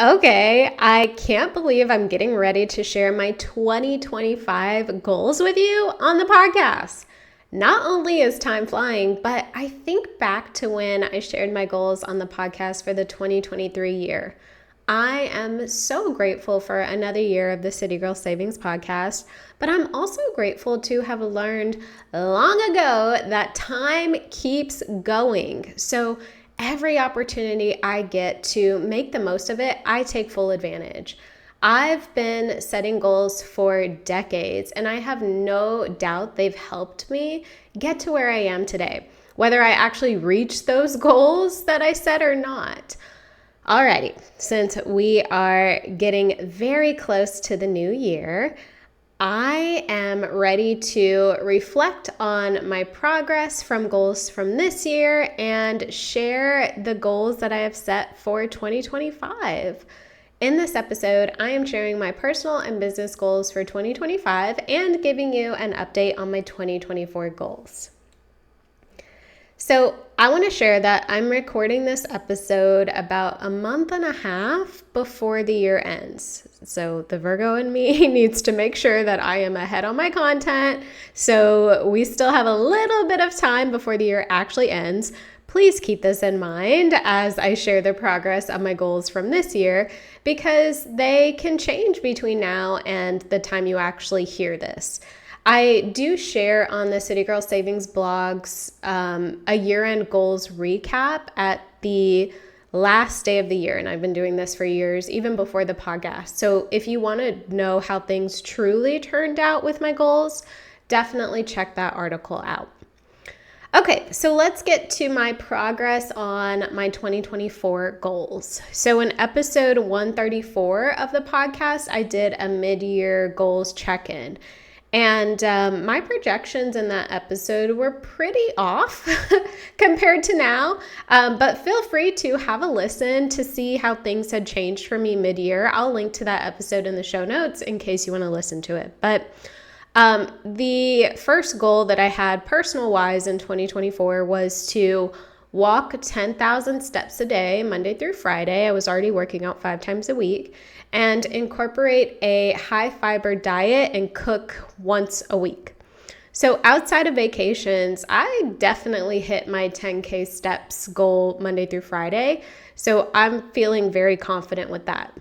Okay, I can't believe I'm getting ready to share my 2025 goals with you on the podcast. Not only is time flying, but I think back to when I shared my goals on the podcast for the 2023 year. I am so grateful for another year of the City Girl Savings podcast, but I'm also grateful to have learned long ago that time keeps going. So every opportunity I get to make the most of it, I take full advantage. I've been setting goals for decades, and I have no doubt they've helped me get to where I am today, whether I actually reach those goals that I set or not. Alrighty, since we are getting very close to the new year, I am ready to reflect on my progress from goals from this year and share the goals that I have set for 2025. In this episode, I am sharing my personal and business goals for 2025 and giving you an update on my 2024 goals. So I want to share that I'm recording this episode about a month and a half before the year ends. So the Virgo in me needs to make sure that I am ahead on my content. So we still have a little bit of time before the year actually ends. Please keep this in mind as I share the progress of my goals from this year, because they can change between now and the time you actually hear this. I do share on the City Girl Savings blogs a year-end goals recap at the last day of the year, and I've been doing this for years, even before the podcast. So if you want to know how things truly turned out with my goals, definitely check that article out. Okay, so let's get to my progress on my 2024 goals. So in episode 134 of the podcast, I did a mid-year goals check-in. And my projections in that episode were pretty off compared to now, but feel free to have a listen to see how things had changed for me mid-year. I'll link to that episode in the show notes in case you want to listen to it. But the first goal that I had personal-wise in 2024 was to walk 10,000 steps a day, Monday through Friday. I was already working out 5 times a week, and incorporate a high-fiber diet and cook once a week. So outside of vacations, I definitely hit my 10K steps goal Monday through Friday. So I'm feeling very confident with that.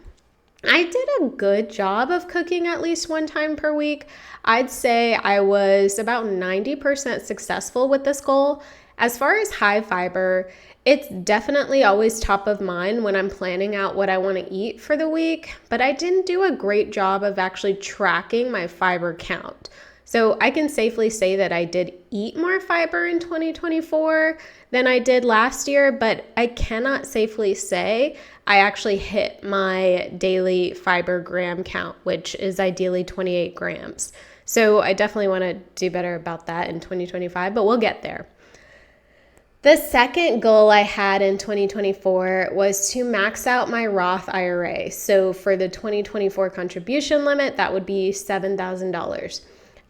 I did a good job of cooking at least one time per week. I'd say I was about 90% successful with this goal. As far as high fiber, it's definitely always top of mind when I'm planning out what I want to eat for the week, but I didn't do a great job of actually tracking my fiber count. So I can safely say that I did eat more fiber in 2024 than I did last year, but I cannot safely say I actually hit my daily fiber gram count, which is ideally 28 grams. So I definitely want to do better about that in 2025, but we'll get there. The second goal I had in 2024 was to max out my Roth IRA. So for the 2024 contribution limit, that would be $7,000.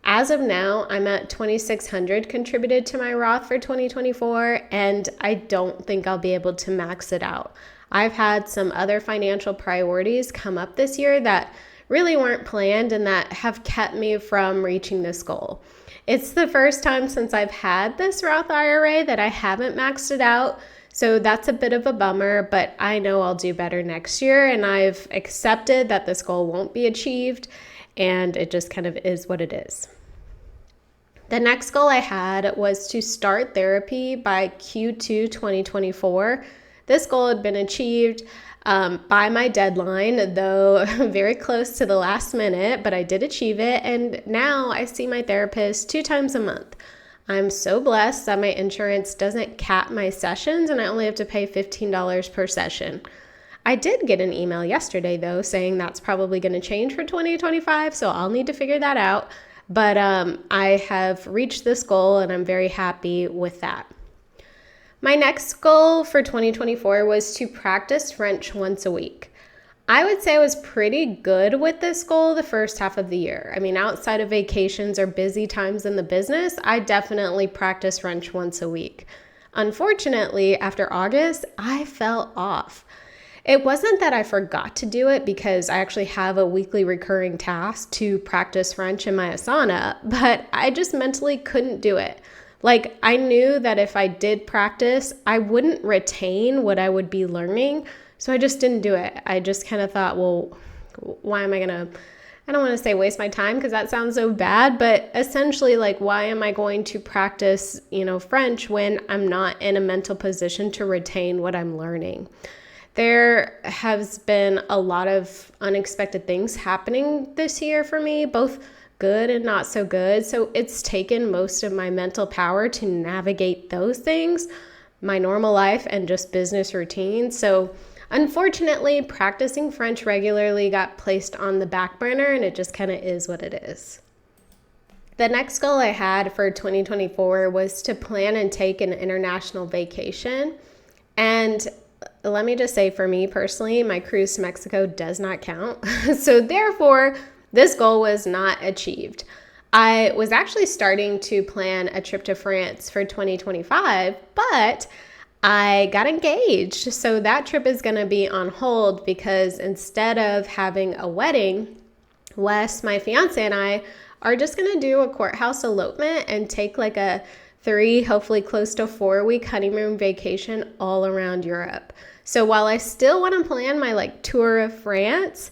As of now, I'm at $2,600 contributed to my Roth for 2024, and I don't think I'll be able to max it out. I've had some other financial priorities come up this year that really weren't planned and that have kept me from reaching this goal. It's the first time since I've had this Roth IRA that I haven't maxed it out, so that's a bit of a bummer, but I know I'll do better next year, and I've accepted that this goal won't be achieved, and it just kind of is what it is. The next goal I had was to start therapy by Q2 2024. This goal had been achieved by my deadline, though very close to the last minute, but I did achieve it, and now I see my therapist 2 times a month. I'm so blessed that my insurance doesn't cap my sessions, and I only have to pay $15 per session. I did get an email yesterday, though, saying that's probably going to change for 2025, so I'll need to figure that out, but I have reached this goal, and I'm very happy with that. My next goal for 2024 was to practice French once a week. I would say I was pretty good with this goal the first half of the year. I mean, outside of vacations or busy times in the business, I definitely practice French once a week. Unfortunately, after August, I fell off. It wasn't that I forgot to do it because I actually have a weekly recurring task to practice French in my Asana, but I just mentally couldn't do it. Like, I knew that if I did practice, I wouldn't retain what I would be learning. So I just didn't do it. I just kind of thought, well, why am I going to, I don't want to say waste my time because that sounds so bad, but essentially, like, why am I going to practice, French when I'm not in a mental position to retain what I'm learning? There has been a lot of unexpected things happening this year for me, both good and not so good. So it's taken most of my mental power to navigate those things, my normal life and just business routine. So unfortunately, practicing French regularly got placed on the back burner, and it just kind of is what it is. The next goal I had for 2024 was to plan and take an international vacation. And let me just say, for me personally, my cruise to Mexico does not count. So therefore, this goal was not achieved. I was actually starting to plan a trip to France for 2025, but I got engaged. So that trip is going to be on hold because instead of having a wedding, Wes, my fiance, and I are just going to do a courthouse elopement and take like a 3, hopefully close to 4-week honeymoon vacation all around Europe. So while I still want to plan my tour of France,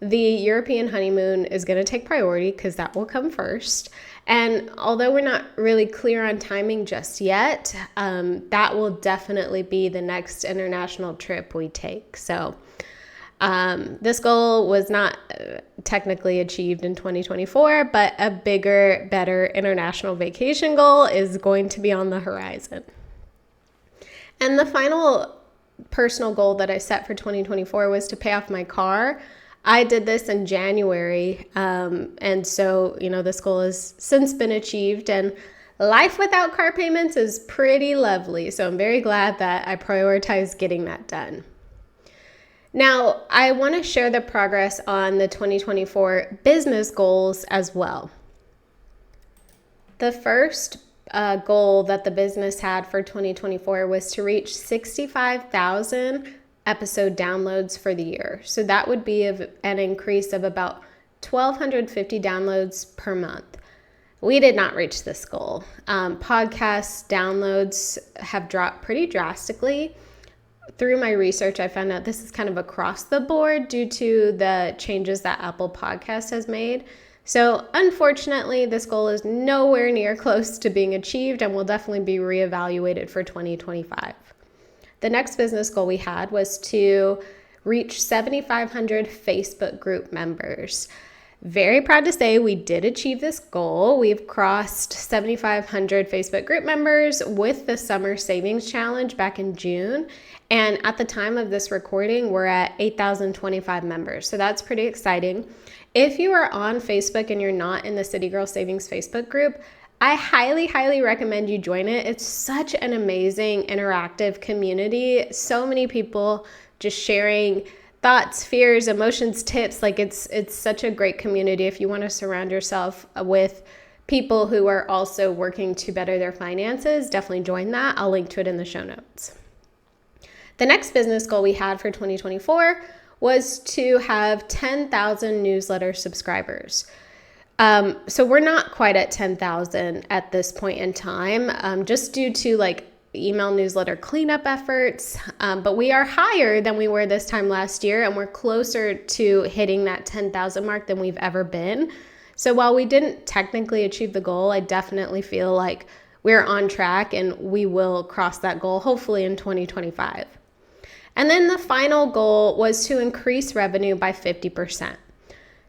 the European honeymoon is going to take priority because that will come first. And although we're not really clear on timing just yet, that will definitely be the next international trip we take. So this goal was not technically achieved in 2024, but a bigger, better international vacation goal is going to be on the horizon. And the final personal goal that I set for 2024 was to pay off my car. I did this in January, and so, this goal has since been achieved, and life without car payments is pretty lovely, so I'm very glad that I prioritized getting that done. Now, I want to share the progress on the 2024 business goals as well. The first goal that the business had for 2024 was to reach 65,000 episode downloads for the year. So that would be an increase of about 1,250 downloads per month. We did not reach this goal. Podcast downloads have dropped pretty drastically. Through my research, I found out this is kind of across the board due to the changes that Apple Podcasts has made. So unfortunately, this goal is nowhere near close to being achieved and will definitely be reevaluated for 2025. The next business goal we had was to reach 7,500 Facebook group members. Very proud to say we did achieve this goal. We've crossed 7,500 Facebook group members with the Summer Savings Challenge back in June. And at the time of this recording, we're at 8,025 members. So that's pretty exciting. If you are on Facebook and you're not in the City Girl Savings Facebook group, I highly, highly recommend you join it. It's such an amazing interactive community. So many people just sharing thoughts, fears, emotions, tips. It's such a great community. If you want to surround yourself with people who are also working to better their finances, definitely join that. I'll link to it in the show notes. The next business goal we had for 2024 was to have 10,000 newsletter subscribers. So we're not quite at 10,000 at this point in time, just due to email newsletter cleanup efforts. But we are higher than we were this time last year, and we're closer to hitting that 10,000 mark than we've ever been. So while we didn't technically achieve the goal, I definitely feel like we're on track and we will cross that goal hopefully in 2025. And then the final goal was to increase revenue by 50%.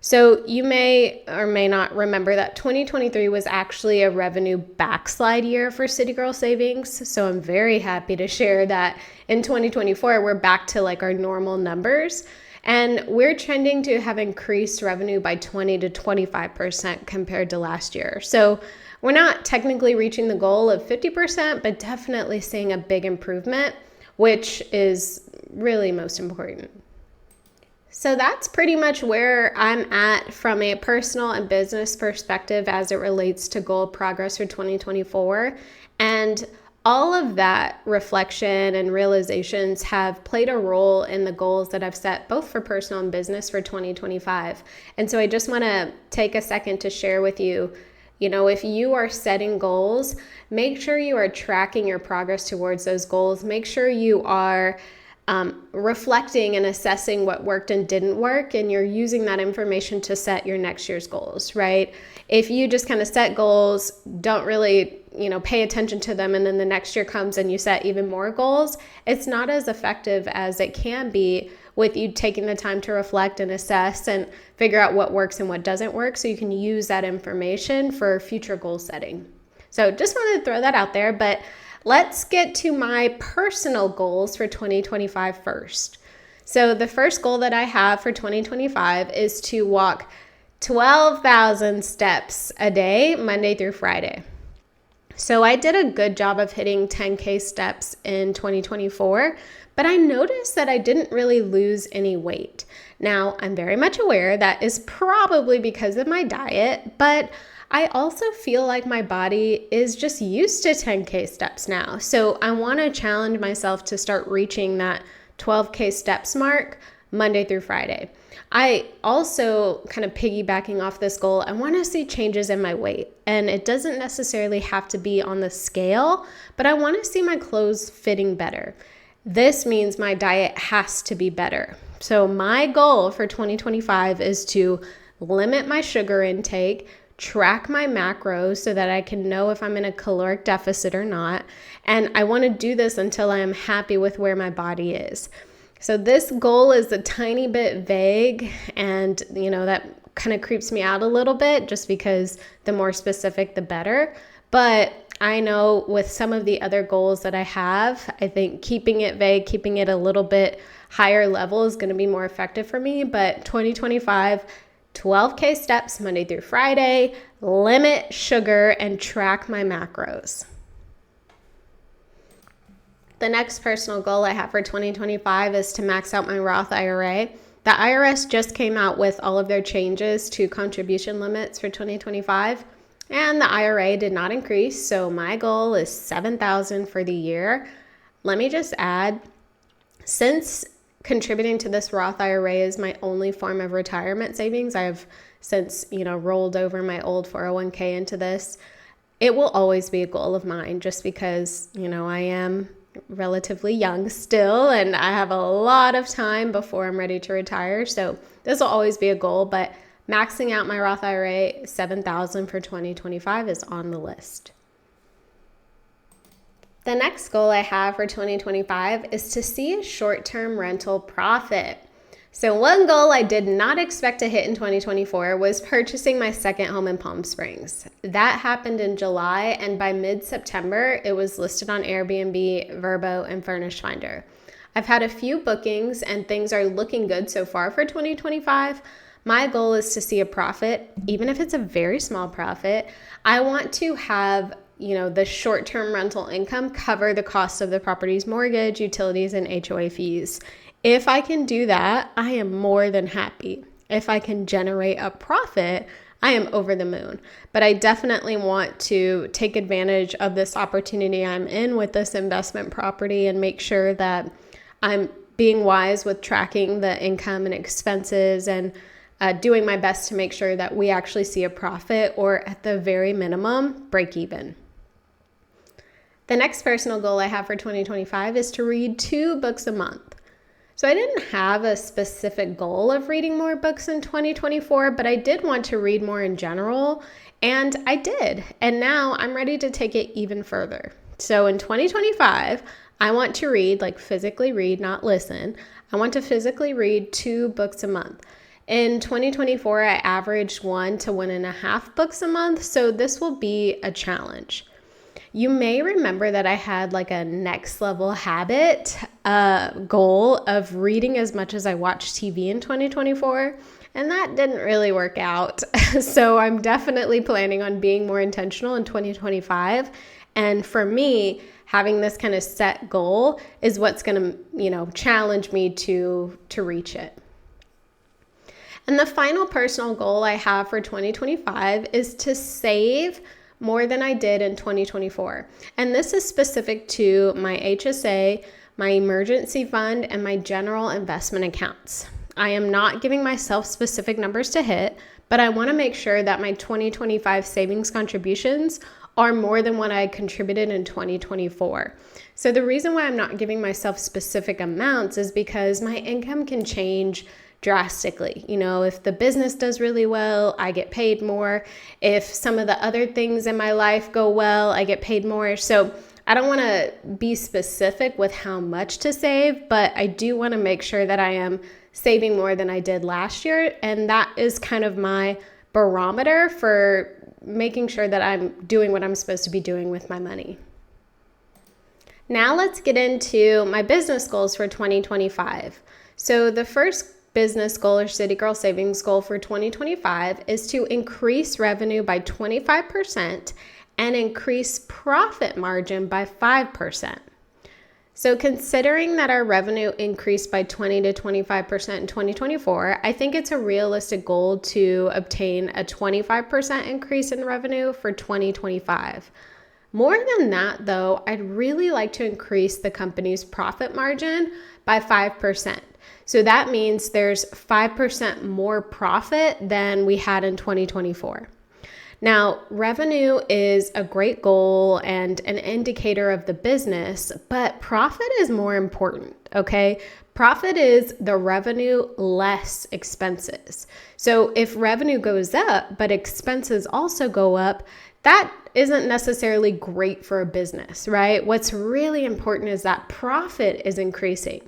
So you may or may not remember that 2023 was actually a revenue backslide year for City Girl Savings. So I'm very happy to share that in 2024, we're back to our normal numbers. And we're trending to have increased revenue by 20 to 25% compared to last year. So we're not technically reaching the goal of 50%, but definitely seeing a big improvement, which is really most important. So that's pretty much where I'm at from a personal and business perspective as it relates to goal progress for 2024. And All of that reflection and realizations have played a role in the goals that I've set both for personal and business for 2025. And so I just want to take a second to share with you, if you are setting goals, make sure you are tracking your progress towards those goals. Make sure you are reflecting and assessing what worked and didn't work, and you're using that information to set your next year's goals, right? If you just kind of set goals, don't really, pay attention to them, and then the next year comes and you set even more goals, it's not as effective as it can be with you taking the time to reflect and assess and figure out what works and what doesn't work, so you can use that information for future goal setting. So just wanted to throw that out there, but let's get to my personal goals for 2025 first. So the first goal that I have for 2025 is to walk 12,000 steps a day, Monday through Friday. So I did a good job of hitting 10K steps in 2024, but I noticed that I didn't really lose any weight. Now, I'm very much aware that is probably because of my diet, but I also feel like my body is just used to 10K steps now. So I want to challenge myself to start reaching that 12K steps mark Monday through Friday. I also, kind of piggybacking off this goal, I want to see changes in my weight. And it doesn't necessarily have to be on the scale, but I want to see my clothes fitting better. This means my diet has to be better. So my goal for 2025 is to limit my sugar intake, track my macros so that I can know if I'm in a caloric deficit or not. And I want to do this until I am happy with where my body is. So this goal is a tiny bit vague, and that kind of creeps me out a little bit, just because the more specific, the better. But I know with some of the other goals that I have, I think keeping it vague, keeping it a little bit higher level is going to be more effective for me. But 2025, 12K steps Monday through Friday, limit sugar, and track my macros. The next personal goal I have for 2025 is to max out my Roth IRA. The IRS just came out with all of their changes to contribution limits for 2025, and the IRA did not increase, so my goal is $7,000 for the year. Let me just add, since contributing to this Roth IRA is my only form of retirement savings, I have since, rolled over my old 401k into this. It will always be a goal of mine, just because, I am relatively young still, and I have a lot of time before I'm ready to retire. So this will always be a goal, but maxing out my Roth IRA, $7,000 for 2025 is on the list. The next goal I have for 2025 is to see a short-term rental profit. So one goal I did not expect to hit in 2024 was purchasing my second home in Palm Springs. That happened in July, and by mid-September, it was listed on Airbnb, Vrbo, and Furnish Finder. I've had a few bookings, and things are looking good so far for 2025. My goal is to see a profit, even if it's a very small profit. I want to have the short-term rental income cover the cost of the property's mortgage, utilities, and HOA fees. If I can do that, I am more than happy. If I can generate a profit, I am over the moon. But I definitely want to take advantage of this opportunity I'm in with this investment property and make sure that I'm being wise with tracking the income and expenses, and doing my best to make sure that we actually see a profit, or at the very minimum, break even. The next personal goal I have for 2025 is to read 2 books a month. So I didn't have a specific goal of reading more books in 2024, but I did want to read more in general, and I did. And now I'm ready to take it even further. So in 2025, I want to read, like physically read, not listen. I want to physically read 2 books a month. In 2024, I averaged 1 to 1.5 books a month, so this will be a challenge. You may remember that I had like a next level habit goal of reading as much as I watched TV in 2024, and that didn't really work out. So I'm definitely planning on being more intentional in 2025. And for me, having this kind of set goal is what's going to, challenge me to reach it. And the final personal goal I have for 2025 is to save more than I did in 2024. And this is specific to my HSA, my emergency fund, and my general investment accounts. I am not giving myself specific numbers to hit, but I want to make sure that my 2025 savings contributions are more than what I contributed in 2024. So the reason why I'm not giving myself specific amounts is because my income can change drastically. If the business does really well, I get paid more. If some of the other things in my life go well, I get paid more. So I don't want to be specific with how much to save, but I do want to make sure that I am saving more than I did last year. And that is kind of my barometer for making sure that I'm doing what I'm supposed to be doing with my money. Now let's get into my business goals for 2025. So the first business goal or City Girl Savings goal for 2025 is to increase revenue by 25% and increase profit margin by 5%. So considering that our revenue increased by 20 to 25% in 2024, I think it's a realistic goal to obtain a 25% increase in revenue for 2025. More than that, though, I'd really like to increase the company's profit margin by 5%. So that means there's 5% more profit than we had in 2024. Now, revenue is a great goal and an indicator of the business, but profit is more important, okay? Profit is the revenue less expenses. So if revenue goes up, but expenses also go up, that isn't necessarily great for a business, right? What's really important is that profit is increasing.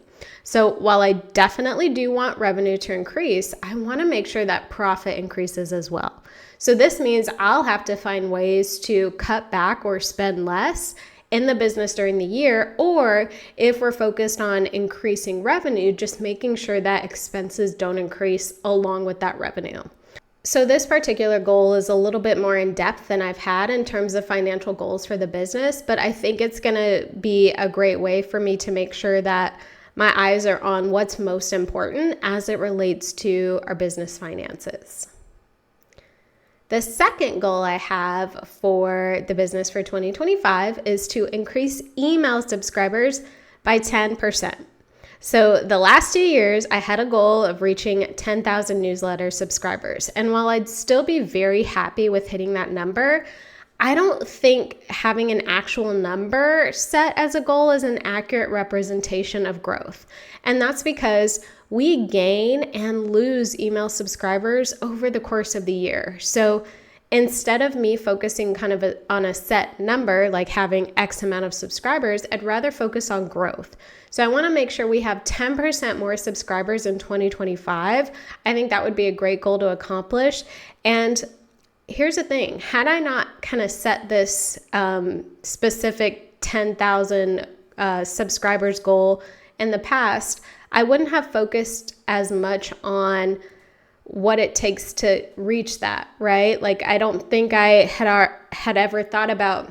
So while I definitely do want revenue to increase, I want to make sure that profit increases as well. So this means I'll have to find ways to cut back or spend less in the business during the year, or if we're focused on increasing revenue, just making sure that expenses don't increase along with that revenue. So this particular goal is a little bit more in depth than I've had in terms of financial goals for the business, but I think it's going to be a great way for me to make sure that my eyes are on what's most important as it relates to our business finances. The second goal I have for the business for 2025 is to increase email subscribers by 10%. So the last 2 years, I had a goal of reaching 10,000 newsletter subscribers. And while I'd still be very happy with hitting that number, I don't think having an actual number set as a goal is an accurate representation of growth. And that's because we gain and lose email subscribers over the course of the year. So instead of me focusing kind of on a set number, like having X amount of subscribers, I'd rather focus on growth. So I want to make sure we have 10% more subscribers in 2025. I think that would be a great goal to accomplish. And here's the thing, had I not kind of set this specific 10,000 subscribers goal in the past, I wouldn't have focused as much on what it takes to reach that, right? Like, I don't think I had ever thought about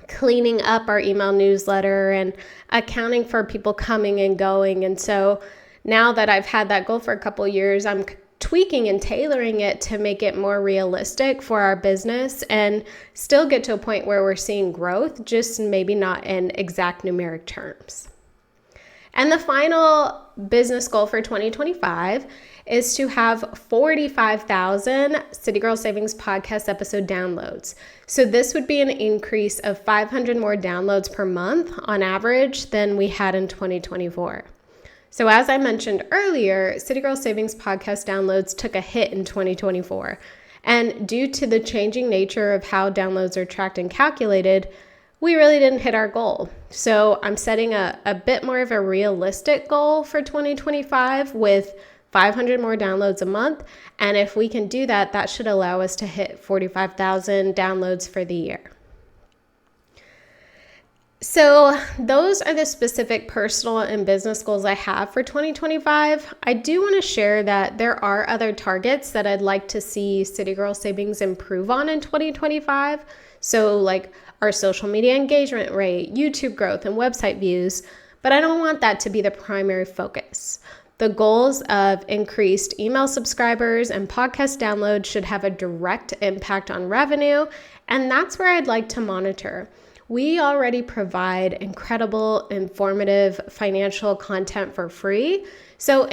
cleaning up our email newsletter and accounting for people coming and going. And so now that I've had that goal for a couple years, I'm tweaking and tailoring it to make it more realistic for our business and still get to a point where we're seeing growth, just maybe not in exact numeric terms. And the final business goal for 2025 is to have 45,000 City Girl Savings podcast episode downloads. So this would be an increase of 500 more downloads per month on average than we had in 2024. So as I mentioned earlier, City Girl Savings podcast downloads took a hit in 2024. And due to the changing nature of how downloads are tracked and calculated, we really didn't hit our goal. So I'm setting a bit more of a realistic goal for 2025 with 500 more downloads a month. And if we can do that, that should allow us to hit 45,000 downloads for the year. So those are the specific personal and business goals I have for 2025. I do want to share that there are other targets that I'd like to see City Girl Savings improve on in 2025. So like our social media engagement rate, YouTube growth, and website views. But I don't want that to be the primary focus. The goals of increased email subscribers and podcast downloads should have a direct impact on revenue, and that's where I'd like to monitor. We already provide incredible, informative financial content for free, so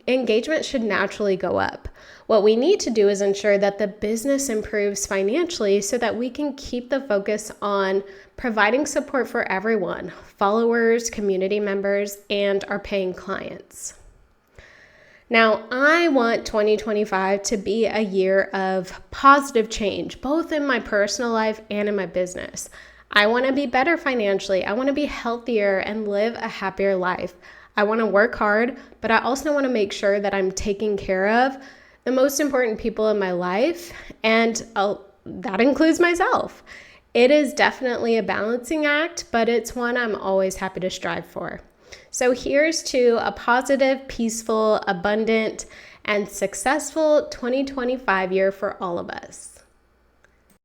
engagement should naturally go up. What we need to do is ensure that the business improves financially so that we can keep the focus on providing support for everyone, followers, community members, and our paying clients. Now, I want 2025 to be a year of positive change, both in my personal life and in my business. I want to be better financially. I want to be healthier and live a happier life. I want to work hard, but I also want to make sure that I'm taking care of the most important people in my life, and that includes myself. It is definitely a balancing act, but it's one I'm always happy to strive for. So here's to a positive, peaceful, abundant, and successful 2025 year for all of us.